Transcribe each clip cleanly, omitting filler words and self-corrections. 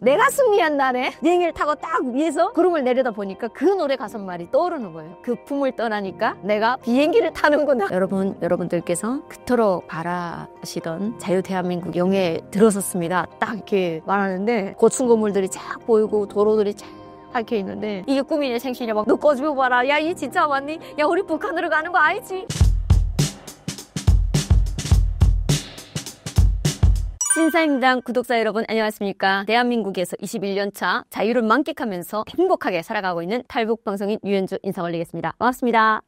내가 승리한 날에 비행기를 타고 딱 위에서 구름을 내려다 보니까 그 노래 가사말이 떠오르는 거예요. 그 품을 떠나니까 내가 비행기를 타는구나. 여러분들께서 그토록 바라시던 자유 대한민국 영예에 들어섰습니다. 딱 이렇게 말하는데 고층 건물들이 쫙 보이고 도로들이 쫙 밝혀 있는데 이게 꿈이냐 생시냐 막 너 꺼지고 봐라. 야, 이 진짜 맞니? 야, 우리 북한으로 가는 거 알지? 신사임당 구독자 여러분 안녕하십니까? 대한민국에서 21년차 자유를 만끽하면서 행복하게 살아가고 있는 탈북방송인 유현주 인사 올리겠습니다. 반갑습니다.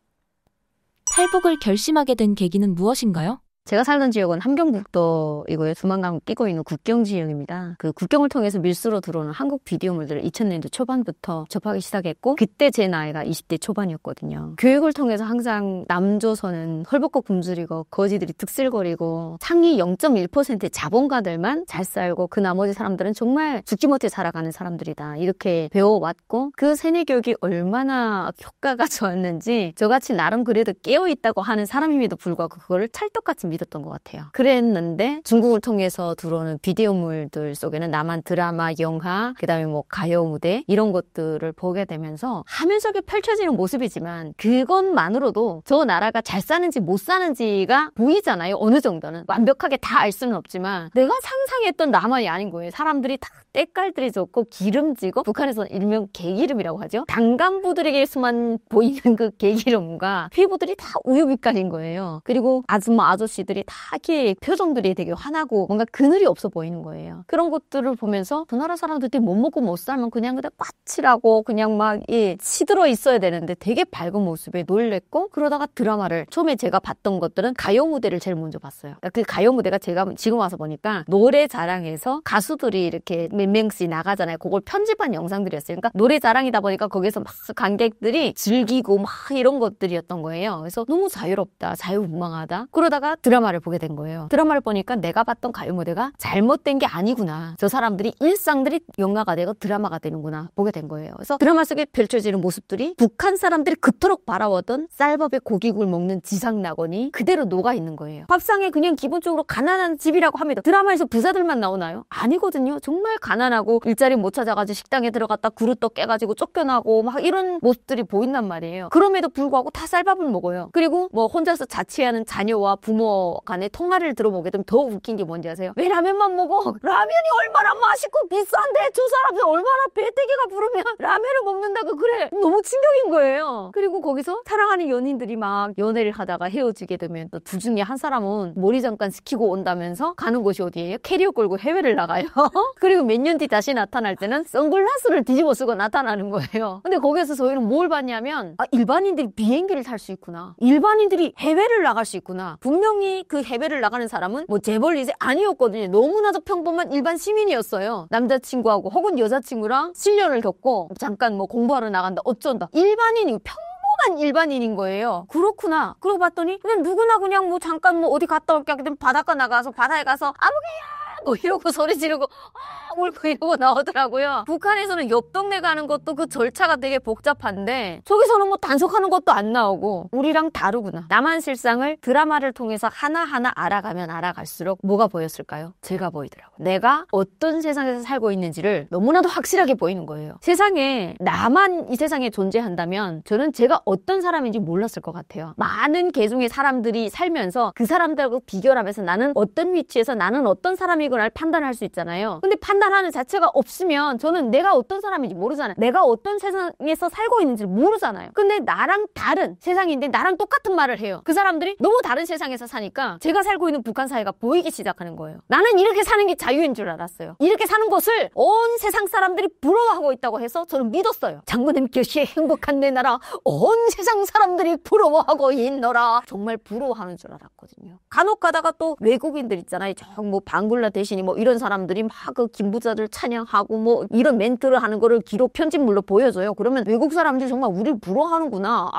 탈북을 결심하게 된 계기는 무엇인가요? 제가 살던 지역은 함경북도이고요. 두만강 끼고 있는 국경 지역입니다. 그 국경을 통해서 밀수로 들어오는 한국 비디오물들을 2000년대 초반부터 접하기 시작했고 그때 제 나이가 20대 초반이었거든요. 교육을 통해서 항상 남조선은 헐벗고 굶주리고 거지들이 득실거리고 상위 0.1%의 자본가들만 잘 살고 그 나머지 사람들은 정말 죽지 못해 살아가는 사람들이다. 이렇게 배워왔고 그 세뇌 교육이 얼마나 효과가 좋았는지 저같이 나름 그래도 깨어있다고 하는 사람임에도 불구하고 그거를 찰떡같이 믿었던 것 같아요. 그랬는데 중국을 통해서 들어오는 비디오물들 속에는 남한 드라마, 영화, 그 다음에 뭐 가요 무대 이런 것들을 보게 되면서 화면 속에 펼쳐지는 모습이지만 그것만으로도 저 나라가 잘 사는지 못 사는지가 보이잖아요. 어느 정도는. 완벽하게 다 알 수는 없지만 내가 상상했던 남한이 아닌 거예요. 사람들이 다 때깔들이 좋고 기름지고 북한에서는 일명 개기름이라고 하죠. 당간부들에게서만 보이는 그 개기름과 피부들이 다 우유빛깔인 거예요. 그리고 아줌마, 아저씨들이 다 이렇게 표정들이 되게 환하고 뭔가 그늘이 없어 보이는 거예요. 그런 것들을 보면서 그 나라 사람들이 못 먹고 못 살면 그냥 까칠하고 그냥 막 시들어 있어야 되는데 되게 밝은 모습에 놀랬고 그러다가 드라마를 처음에 제가 봤던 것들은 가요 무대를 제일 먼저 봤어요. 그러니까 그 가요 무대가 제가 지금 와서 보니까 노래 자랑에서 가수들이 이렇게 몇 명씩 나가잖아요. 그걸 편집한 영상들이었어요. 그러니까 노래 자랑이다 보니까 거기서 막 관객들이 즐기고 막 이런 것들이었던 거예요. 그래서 너무 자유롭다, 자유분방하다. 그러다가 드라마를 보게 된 거예요. 드라마를 보니까 내가 봤던 가요 무대가 잘못된 게 아니구나. 저 사람들이 일상들이 영화가 되고 드라마가 되는구나 보게 된 거예요. 그래서 드라마 속에 펼쳐지는 모습들이 북한 사람들이 그토록 바라보던 쌀밥에 고기국을 먹는 지상낙원이 그대로 녹아 있는 거예요. 밥상에 그냥 기본적으로 가난한 집이라고 합니다. 드라마에서 부자들만 나오나요? 아니거든요. 정말 가난하고 일자리 못 찾아가지고 식당에 들어갔다 그릇도 깨가지고 쫓겨나고 막 이런 모습들이 보인단 말이에요. 그럼에도 불구하고 다 쌀밥을 먹어요. 그리고 뭐 혼자서 자취하는 자녀와 부모 간의 통화를 들어보게 되면 더 웃긴 게 뭔지 아세요? 왜 라면만 먹어? 라면이 얼마나 맛있고 비싼데 저 사람들 얼마나 배때기가 부르면 라면을 먹는다고 그래. 너무 충격인 거예요. 그리고 거기서 사랑하는 연인들이 막 연애를 하다가 헤어지게 되면 또 둘 중에 한 사람은 몰이 잠깐 시키고 온다면서 가는 곳이 어디예요? 캐리어 끌고 해외를 나가요. 그리고 몇 년 뒤 다시 나타날 때는 선글라스를 뒤집어 쓰고 나타나는 거예요. 근데 거기서 저희는 뭘 봤냐면 일반인들이 비행기를 탈 수 있구나. 일반인들이 해외를 나갈 수 있구나. 분명히 그 해외를 나가는 사람은 뭐 재벌 이제 아니었거든요. 너무나도 평범한 일반 시민이었어요. 남자친구하고 혹은 여자친구랑 실연을 겪고 잠깐 뭐 공부하러 나간다 어쩐다. 일반인이 평범한 일반인인 거예요. 그렇구나. 그러고 봤더니 그냥 누구나 그냥 뭐 잠깐 뭐 어디 갔다 올게 하면 바닷가 나가서 바다에 가서 아무개야 뭐 이러고 소리 지르고 울고 이러고 나오더라고요. 북한에서는 옆 동네 가는 것도 그 절차가 되게 복잡한데 저기서는 뭐 단속하는 것도 안 나오고 우리랑 다르구나. 남한 실상을 드라마를 통해서 하나하나 알아가면 알아갈수록 뭐가 보였을까요? 제가 보이더라고요. 내가 어떤 세상에서 살고 있는지를 너무나도 확실하게 보이는 거예요. 세상에 나만 이 세상에 존재한다면 저는 제가 어떤 사람인지 몰랐을 것 같아요. 많은 계중의 사람들이 살면서 그 사람들하고 비교를 하면서 나는 어떤 위치에서 나는 어떤 사람이구나를 판단할 수 있잖아요. 근데 판단하는 자체가 없으면 저는 내가 어떤 사람인지 모르잖아요. 내가 어떤 세상에서 살고 있는지 모르잖아요. 근데 나랑 다른 세상인데 나랑 똑같은 말을 해요. 그 사람들이 너무 다른 세상에서 사니까 제가 살고 있는 북한 사회가 보이기 시작하는 거예요. 나는 이렇게 사는 게 자유인 줄 알았어요. 이렇게 사는 것을 온 세상 사람들이 부러워하고 있다고 해서 저는 믿었어요. 장군님 교시의 행복한 내 나라 온 세상 사람들이 부러워하고 있노라. 정말 부러워하는 줄 알았거든요. 간혹 가다가 또 외국인들 있잖아요. 뭐 방글라데시니 뭐 이런 사람들이 막 그 김부자들 찬양하고 뭐 이런 멘트를 하는 거를 기록 편집물로 보여줘요. 그러면 외국 사람들이 정말 우리를 부러워하는구나.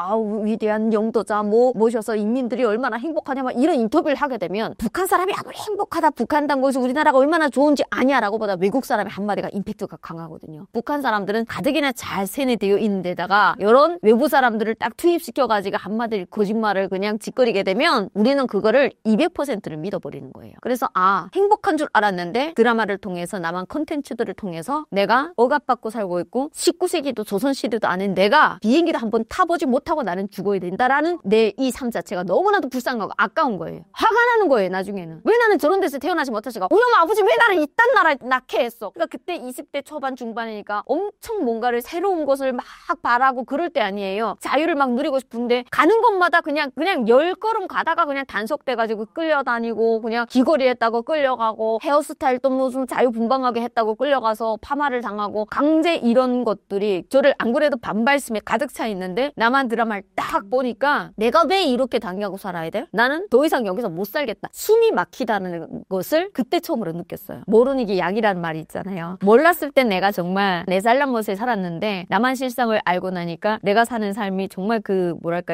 위대한 영도자 뭐 모셔서 인민들이 얼마나 행복하냐 막 이런 인터뷰를 하게 되면 북한 사람이 아무리 행복하다 북한단 것이 우리나라가 얼마나 좋은지 아냐라고 보다 외국 사람의 한마디가 임팩트가 강하거든요. 북한 사람들은 가뜩이나 잘 세뇌되어 있는 데다가 이런 외부 사람들을 딱 투입시켜가지고 한마디 거짓말을 그냥 짓거리게 되면 우리는 그거를 200%를 믿어버리는 거예요. 그래서 행복한 줄 줄 알았는데 드라마를 통해서 남한 콘텐츠들을 통해서 내가 억압받고 살고 있고 19세기도 조선시대도 아닌 내가 비행기를 한번 타보지 못하고 나는 죽어야 된다라는 내 이 삶 자체가 너무나도 불쌍하고 아까운 거예요. 화가 나는 거예요. 나중에는. 왜 나는 저런 데서 태어나지 못했을까? 우리 엄마 아버지 왜 나를 이딴 나라에 낳게 했어? 그러니까 그때 20대 초반 중반이니까 엄청 뭔가를 새로운 것을 막 바라고 그럴 때 아니에요. 자유를 막 누리고 싶은데 가는 곳마다 그냥 10걸음 가다가 그냥 단속돼가지고 끌려다니고 그냥 귀걸이 했다고 끌려가고 헤어스타일 또 무슨 자유분방하게 했다고 끌려가서 파마를 당하고 강제 이런 것들이 저를 안 그래도 반발심에 가득 차 있는데 남한 드라마를 딱 보니까 내가 왜 이렇게 당하고 살아야 돼? 나는 더 이상 여기서 못 살겠다. 숨이 막히다는 것을 그때 처음으로 느꼈어요. 모르는 게 약이라는 말이 있잖아요. 몰랐을 땐 내가 정말 내 잘난 멋에 살았는데 남한 실상을 알고 나니까 내가 사는 삶이 정말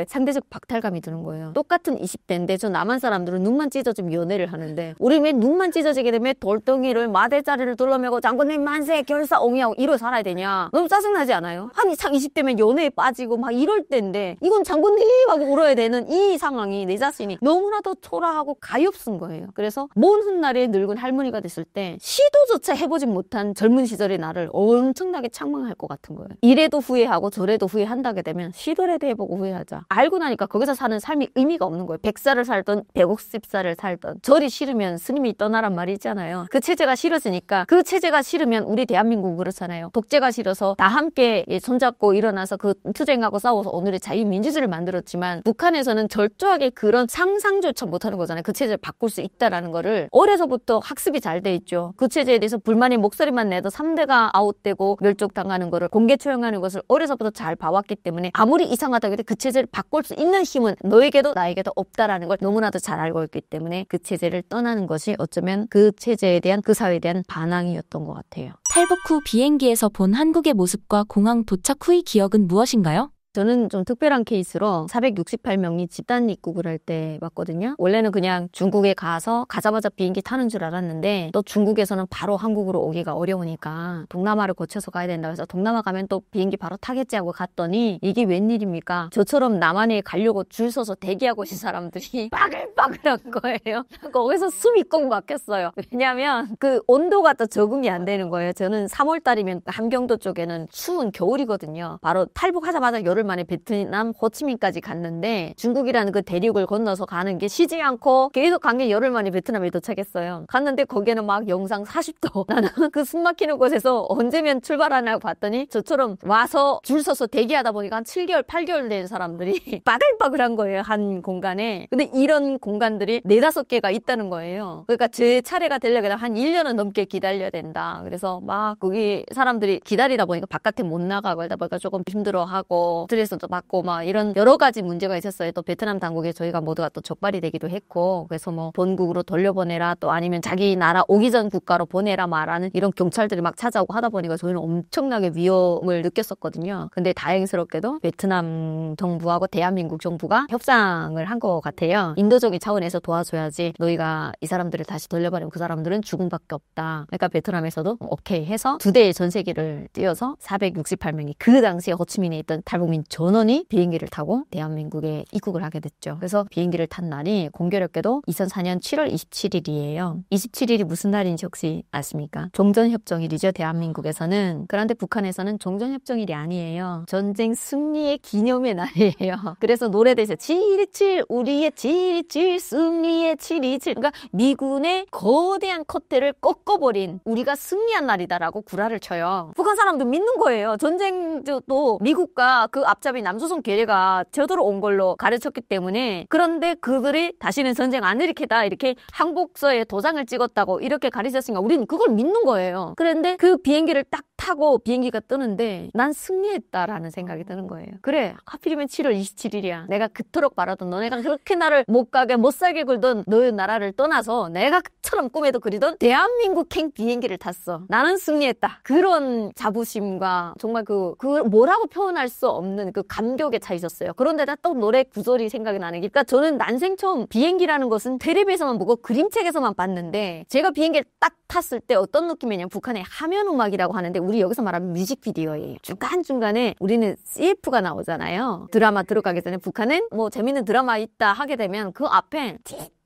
상대적 박탈감이 드는 거예요. 똑같은 20대인데 저 남한 사람들은 눈만 찢어지면 연애를 하는데 우리 왜 눈만 찢어지게 되면 돌덩이를 마대자리를 둘러매고 장군님 만세 결사옹이하고 이러고 살아야 되냐. 너무 짜증나지 않아요? 한 20대면 연애에 빠지고 막 이럴 때인데 이건 장군님 하고 울어야 되는 이 상황이 내 자신이 너무나도 초라하고 가엾은 거예요. 그래서 먼 훗날에 늙은 할머니가 됐을 때 시도조차 해보지 못한 젊은 시절의 나를 엄청나게 착망할 것 같은 거예요. 이래도 후회하고 저래도 후회한다게 되면 시도라도 해보고 후회하자. 알고 나니까 거기서 사는 삶이 의미가 없는 거예요. 100살을 살던 150살을 살던 절이 싫으면 스님이 떠나란 말이 있잖아요. 그 체제가 싫어지니까 그 체제가 싫으면 우리 대한민국 그렇잖아요. 독재가 싫어서 다 함께 손잡고 일어나서 그 투쟁하고 싸워서 오늘의 자유민주주의를 만들었지만 북한에서는 절저하게 그런 상상조차 못하는 거잖아요. 그 체제를 바꿀 수 있다라는 거를 어려서부터 학습이 잘 돼 있죠. 그 체제에 대해서 불만의 목소리만 내도 3대가 아웃되고 멸족당하는 거를 공개 처형하는 것을 어려서부터 잘 봐왔기 때문에 아무리 이상하다고 해도 그 체제를 바꿀 수 있는 힘은 너에게도 나에게도 없다라는 걸 너무나도 잘 알고 있기 때문에 그 체제를 떠나는 것이 어쩌면 그 체제에 대한 그 사회에 대한 반항이었던 것 같아요. 탈북 후 비행기에서 본 한국의 모습과 공항 도착 후의 기억은 무엇인가요? 저는 좀 특별한 케이스로 468명이 집단 입국을 할 때 왔거든요. 원래는 그냥 중국에 가자마자 비행기 타는 줄 알았는데 또 중국에서는 바로 한국으로 오기가 어려우니까 동남아를 거쳐서 가야 된다 해서 동남아 가면 또 비행기 바로 타겠지 하고 갔더니 이게 웬일입니까? 저처럼 남한에 가려고 줄 서서 대기하고 있는 사람들이 빠글빠글한 거예요. 거기서 숨이 꼭 막혔어요. 왜냐하면 그 온도가 또 적응이 안 되는 거예요. 저는 3월 달이면 함경도 쪽에는 추운 겨울이거든요. 바로 탈북하자마자 열흘 만에 베트남 호치민까지 갔는데 중국이라는 그 대륙을 건너서 가는 게 쉬지 않고 계속 간 게 열흘 만에 베트남에 도착했어요. 갔는데 거기에는 막 영상 40도. 나는 그 숨 막히는 곳에서 언제면 출발하냐고 봤더니 저처럼 와서 줄 서서 대기하다 보니까 한 7개월, 8개월 된 사람들이 빠글빠글한 거예요. 한 공간에. 근데 이런 공간들이 4-5개가 있다는 거예요. 그러니까 제 차례가 되려면 한 1년은 넘게 기다려야 된다. 그래서 막 거기 사람들이 기다리다 보니까 바깥에 못 나가고 하다 보니까 조금 힘들어하고 스트레스도 받고 막 이런 여러 가지 문제가 있었어요. 또 베트남 당국에 저희가 모두가 또 적발이 되기도 했고 그래서 뭐 본국으로 돌려보내라 또 아니면 자기 나라 오기 전 국가로 보내라 말하는 이런 경찰들이 막 찾아오고 하다 보니까 저희는 엄청나게 위험을 느꼈었거든요. 근데 다행스럽게도 베트남 정부하고 대한민국 정부가 협상을 한 것 같아요. 인도적인 차원에서 도와줘야지 너희가 이 사람들을 다시 돌려보내면 그 사람들은 죽음밖에 없다. 그러니까 베트남에서도 오케이 해서 2대의 전세기를 띄워서 468명이 그 당시에 호치민에 있던 탈북민 전원이 비행기를 타고 대한민국에 입국을 하게 됐죠. 그래서 비행기를 탄 날이 공교롭게도 2004년 7월 27일이에요. 27일이 무슨 날인지 혹시 아십니까? 종전협정일이죠. 대한민국에서는. 그런데 북한에서는 종전협정일이 아니에요. 전쟁 승리의 기념의 날이에요. 그래서 노래대에서 727 우리의 727 승리의 727 그러니까 미군의 거대한 컷대를 꺾어버린 우리가 승리한 날이다라고 구라를 쳐요. 북한 사람도 믿는 거예요. 전쟁도 미국과 그 앞잡이 남조선 괴뢰가 저들어온 걸로 가르쳤기 때문에 그런데 그들이 다시는 전쟁 안 일으키다 이렇게 항복서에 도장을 찍었다고 이렇게 가르쳤으니까 우리는 그걸 믿는 거예요. 그런데 그 비행기를 딱 타고 비행기가 뜨는데 난 승리했다라는 생각이 드는 거예요. 그래 하필이면 7월 27일이야. 내가 그토록 바라던 너네가 그렇게 나를 못 가게 못 살게 굴던 너의 나라를 떠나서 내가 그처럼 꿈에도 그리던 대한민국행 비행기를 탔어. 나는 승리했다. 그런 자부심과 정말 그 뭐라고 표현할 수 없는 그 감격에 차 있었어요. 그런데다 또 노래 구절이 생각이 나는 게 그러니까 저는 난생 처음 비행기라는 것은 텔레비에서만 보고 그림책에서만 봤는데 제가 비행기를 딱 탔을 때 어떤 느낌이냐면 북한의 하면 음악이라고 하는데 우리 여기서 말하면 뮤직비디오예요. 중간중간에 우리는 CF가 나오잖아요. 드라마 들어가기 전에 북한은 뭐 재밌는 드라마 있다 하게 되면 그 앞에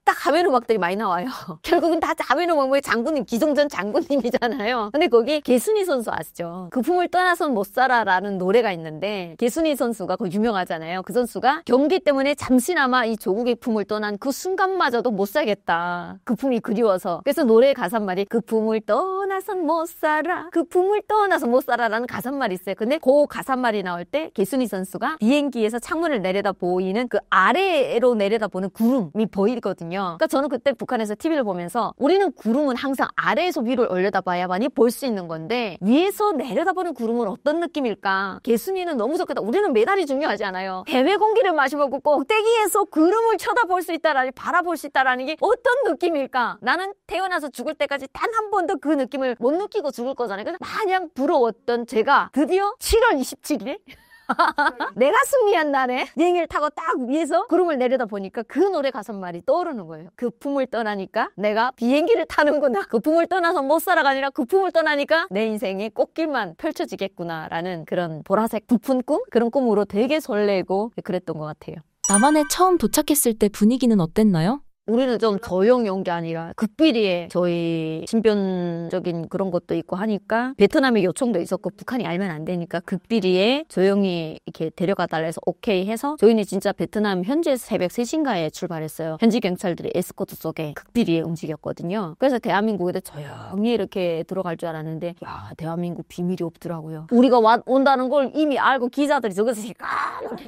딱 하면 음악들이 많이 나와요. 결국은 다 하면 음악의 장군님, 기성전 장군님이잖아요. 근데 거기 개순이 선수 아시죠? 그 품을 떠나선 못 살아라는 노래가 있는데 개순이 선수가 그 유명하잖아요. 그 선수가 경기 때문에 잠시나마 이 조국의 품을 떠난 그 순간마저도 못 살겠다. 그 품이 그리워서. 그래서 노래 가사말이 그 품을 떠나선 못 살아. 그 품을 떠나서 못 살아라는 가사말이 있어요. 근데 그 가사말이 나올 때 개순이 선수가 비행기에서 창문을 내려다 보이는 그 아래로 내려다보는 구름이 보이거든요. 그러니까 저는 그때 북한에서 TV를 보면서 우리는 구름은 항상 아래에서 위를 올려다봐야만이 볼 수 있는 건데 위에서 내려다보는 구름은 어떤 느낌일까? 개순이는 너무 좋겠다. 우리는 메달이 중요하지 않아요. 해외 공기를 마셔보고 꼭대기에서 구름을 쳐다볼 수 있다라니 바라볼 수 있다라는 게 어떤 느낌일까? 나는 태어나서 죽을 때까지 단 한 번도 그 느낌을 못 느끼고 죽을 거잖아요. 그래서 마냥 부러웠던 제가 드디어 7월 27일에 내가 승리한 날에 비행기를 타고 딱 위에서 구름을 내려다 보니까 그 노래 가사말이 떠오르는 거예요. 그 품을 떠나니까 내가 비행기를 타는구나. 그 품을 떠나서 못 살아가 아니라 그 품을 떠나니까 내 인생의 꽃길만 펼쳐지겠구나 라는 그런 보라색 부푼 꿈? 그런 꿈으로 되게 설레고 그랬던 것 같아요. 남한에 처음 도착했을 때 분위기는 어땠나요? 우리는 좀 조용히 온 게 아니라 극비리에 저희 신변적인 그런 것도 있고 하니까 베트남에 요청도 있었고 북한이 알면 안 되니까 극비리에 조용히 이렇게 데려가달라 해서 오케이 해서 저희는 진짜 베트남 현지 새벽 3시인가에 출발했어요. 현지 경찰들이 에스코트 속에 극비리에 움직였거든요. 그래서 대한민국에 조용히 이렇게 들어갈 줄 알았는데 야 대한민국 비밀이 없더라고요. 우리가 온다는 걸 이미 알고 기자들이 저기서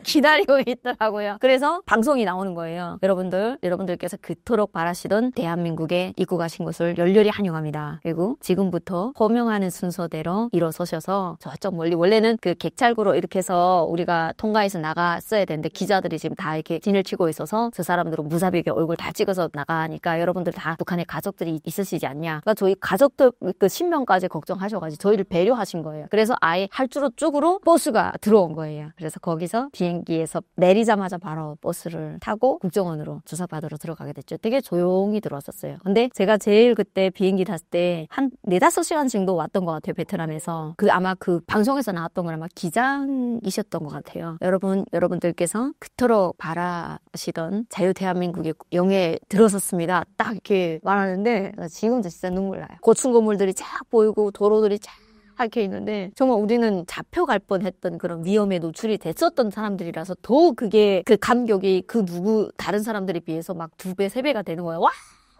기다리고 있더라고요. 그래서 방송이 나오는 거예요. 여러분들께서 그토록 바라시던 대한민국에 입국하신 것을 열렬히 환영합니다. 그리고 지금부터 호명하는 순서대로 일어서셔서 저쪽 멀리 원래는 그 객찰구로 이렇게 해서 우리가 통과해서 나갔어야 되는데 기자들이 지금 다 이렇게 진을 치고 있어서 저 사람들은 무자비하게 얼굴 다 찍어서 나가니까 여러분들 다 북한에 가족들이 있으시지 않냐. 그러니까 저희 가족들 그 신변까지 걱정하셔가지고 저희를 배려하신 거예요. 그래서 아예 할주로 쪽으로 버스가 들어온 거예요. 그래서 거기서 비행기에서 내리자마자 바로 버스를 타고 국정원으로 조사받으러 들어가게 됐죠. 되게 조용히 들어왔었어요. 근데 제가 제일 그때 비행기 탔을 때 한 4-5시간 정도 왔던 것 같아요. 베트남에서. 아마 그 방송에서 나왔던 건 아마 기장이셨던 것 같아요. 여러분들께서 그토록 바라시던 자유 대한민국의 영예에 들어섰습니다. 딱 이렇게 말하는데 지금도 진짜 눈물 나요. 고층 건물들이 쫙 보이고 도로들이 쫙 이렇게 있는데 정말 우리는 잡혀갈 뻔했던 그런 위험에 노출이 됐었던 사람들이라서 더욱 그게 그 감격이 그 누구 다른 사람들에 비해서 막 2배, 3배가 되는 거예요. 와!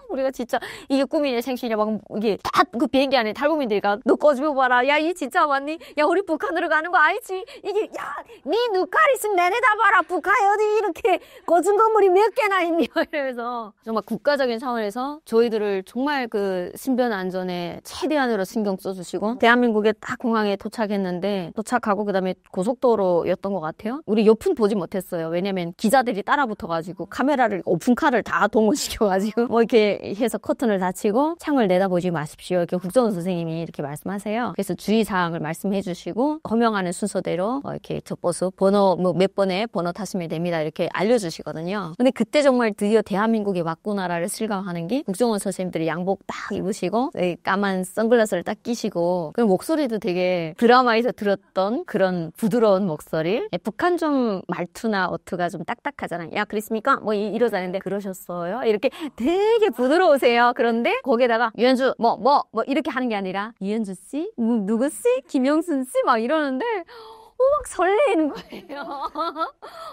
우리가 진짜 이게 꿈이냐 생시냐 막 이게 다 그 비행기 안에 탈북민들이가 너 꺼집어 봐라. 야 이 진짜 왔니? 야 우리 북한으로 가는 거 알지? 이게 야 니 눈깔 있으면 내내다 봐라. 북한 어디 이렇게 고층 건물이 몇 개나 있니? 이러면서 정말 국가적인 차원에서 저희들을 정말 그 신변 안전에 최대한으로 신경 써주시고 대한민국에 딱 공항에 도착했는데 도착하고 그다음에 고속도로였던 것 같아요. 우리 옆은 보지 못했어요. 왜냐면 기자들이 따라붙어가지고 카메라를 오픈카를 다 동원시켜가지고 뭐 이렇게 해서 커튼을 닫히고 창을 내다보지 마십시오. 이렇게 국정원 선생님이 이렇게 말씀하세요. 그래서 주의사항을 말씀해 주시고 호명하는 순서대로 이렇게 저 버스 번호 뭐 몇 번에 번호 타시면 됩니다. 이렇게 알려주시거든요. 근데 그때 정말 드디어 대한민국에 왔구나라를 실감하는 게 국정원 선생님들이 양복 딱 입으시고 까만 선글라스를 딱 끼시고 그리고 목소리도 되게 드라마에서 들었던 그런 부드러운 목소리. 북한 좀 말투나 어투가 좀 딱딱하잖아요. 야 그랬습니까? 뭐 이러자는데 그러셨어요? 이렇게 되게 부드러우세요. 그런데 거기에다가 유현주 뭐 이렇게 하는 게 아니라 유현주 씨? 누구 씨? 김영순 씨? 막 이러는데 막 설레이는 거예요.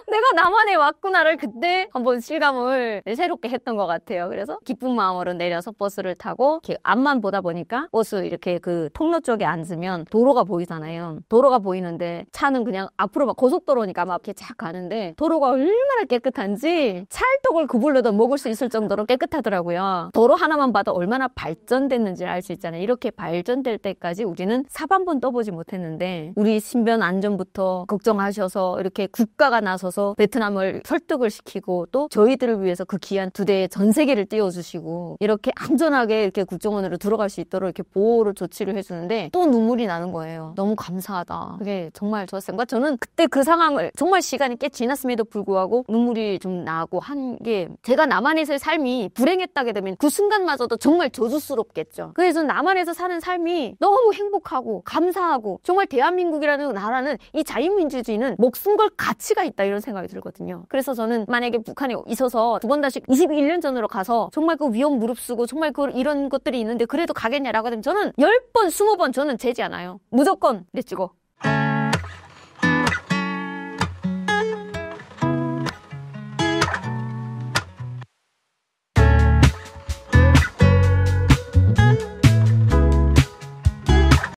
내가 남한에 왔구나를 그때 한번 실감을 새롭게 했던 것 같아요. 그래서 기쁜 마음으로 내려서 버스를 타고 이렇게 앞만 보다 보니까 버스 이렇게 그 통로 쪽에 앉으면 도로가 보이잖아요. 도로가 보이는데 차는 그냥 앞으로 막 고속도로니까 막 이렇게 쫙 가는데 도로가 얼마나 깨끗한지 찰떡을 그불러도 먹을 수 있을 정도로 깨끗하더라고요. 도로 하나만 봐도 얼마나 발전됐는지 알 수 있잖아요. 이렇게 발전될 때까지 우리는 사방번 떠보지 못했는데 우리 신변 안전 부터 걱정하셔서 이렇게 국가가 나서서 베트남을 설득을 시키고 또 저희들을 위해서 그 귀한 2대의 전 세계를 띄워주시고 이렇게 안전하게 이렇게 국정원으로 들어갈 수 있도록 이렇게 보호를 조치를 해주는데 또 눈물이 나는 거예요. 너무 감사하다. 그게 정말 좋았어요. 그러니까 저는 그때 그 상황을 정말 시간이 꽤 지났음에도 불구하고 눈물이 좀 나고 한 게 제가 남한에서의 삶이 불행했다게 되면 그 순간마저도 정말 저주스럽겠죠. 그래서 남한에서 사는 삶이 너무 행복하고 감사하고 정말 대한민국이라는 나라는 이 자유민주주의는 목숨 걸 가치가 있다 이런 생각이 들거든요. 그래서 저는 만약에 북한에 있어서 두 번 다시 21년 전으로 가서 정말 그 위험 무릅쓰고 정말 이런 것들이 있는데 그래도 가겠냐라고 하면 저는 10번, 20번 저는 제지 않아요. 무조건 내 찍어.